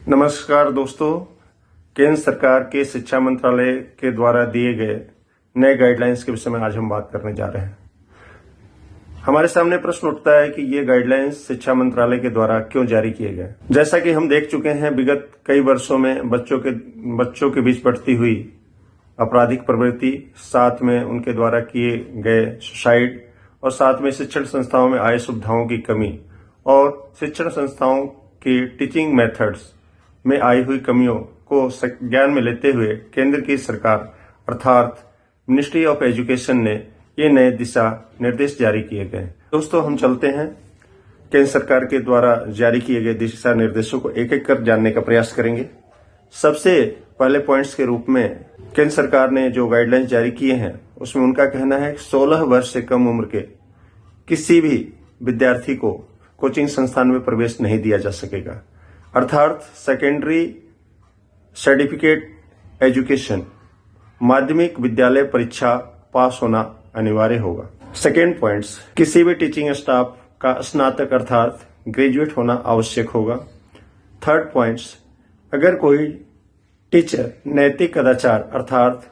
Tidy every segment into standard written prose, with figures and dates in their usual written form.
नमस्कार दोस्तों, केंद्र सरकार के शिक्षा मंत्रालय के द्वारा दिए गए नए गाइडलाइंस के विषय में आज हम बात करने जा रहे हैं। हमारे सामने प्रश्न उठता है कि ये गाइडलाइंस शिक्षा मंत्रालय के द्वारा क्यों जारी किए गए। जैसा कि हम देख चुके हैं, विगत कई वर्षों में बच्चों के बीच बढ़ती हुई आपराधिक प्रवृत्ति, साथ में उनके द्वारा किए गए सुसाइड और साथ में शिक्षण संस्थाओं में आय सुविधाओं की कमी और शिक्षण संस्थाओं की टीचिंग मेथड्स में आई हुई कमियों को ज्ञान में लेते हुए केंद्र की सरकार अर्थात मिनिस्ट्री ऑफ एजुकेशन ने ये नए दिशा निर्देश जारी किए गए। दोस्तों, हम चलते हैं केंद्र सरकार के द्वारा जारी किए गए दिशा निर्देशों को एक एक कर जानने का प्रयास करेंगे। सबसे पहले पॉइंट्स के रूप में केंद्र सरकार ने जो गाइडलाइंस जारी किए हैं उसमें उनका कहना है कि 16 वर्ष से कम उम्र के किसी भी विद्यार्थी को कोचिंग संस्थान में प्रवेश नहीं दिया जा सकेगा, अर्थात सेकेंडरी सर्टिफिकेट एजुकेशन माध्यमिक विद्यालय परीक्षा पास होना अनिवार्य होगा। सेकेंड पॉइंट्स, किसी भी टीचिंग स्टाफ का स्नातक अर्थात ग्रेजुएट होना आवश्यक होगा। थर्ड पॉइंट्स, अगर कोई टीचर नैतिक कदाचार अर्थात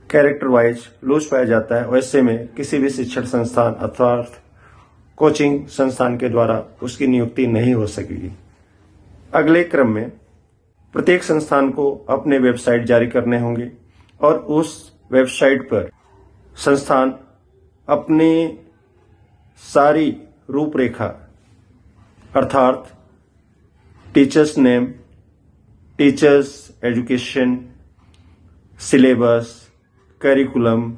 कैरेक्टर वाइज लूज पाया जाता है, वैसे में किसी भी शिक्षण संस्थान अर्थात कोचिंग संस्थान के द्वारा उसकी नियुक्ति नहीं हो सकेगी। अगले क्रम में प्रत्येक संस्थान को अपने वेबसाइट जारी करने होंगे और उस वेबसाइट पर संस्थान अपनी सारी रूपरेखा अर्थात teachers name, teachers education, syllabus, curriculum,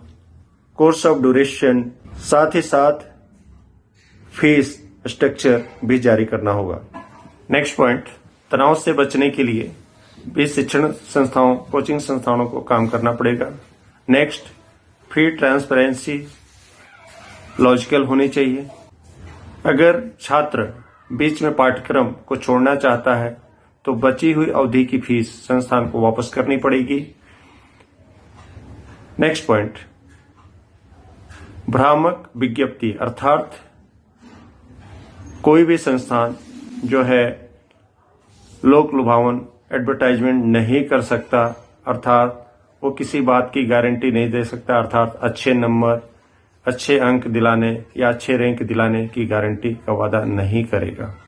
course of duration, साथ ही साथ फीस स्ट्रक्चर भी जारी करना होगा। नेक्स्ट पॉइंट, तनाव से बचने के लिए भी शिक्षण संस्थाओं कोचिंग संस्थानों को काम करना पड़ेगा। नेक्स्ट, फ्री ट्रांसपेरेंसी लॉजिकल होनी चाहिए। अगर छात्र बीच में पाठ्यक्रम को छोड़ना चाहता है तो बची हुई अवधि की फीस संस्थान को वापस करनी पड़ेगी। नेक्स्ट पॉइंट, भ्रामक विज्ञप्ति अर्थात कोई भी संस्थान जो है लोक लुभावन एडवर्टाइजमेंट नहीं कर सकता, अर्थात वो किसी बात की गारंटी नहीं दे सकता, अर्थात अच्छे नंबर, अच्छे अंक दिलाने या अच्छे रैंक दिलाने की गारंटी का वादा नहीं करेगा।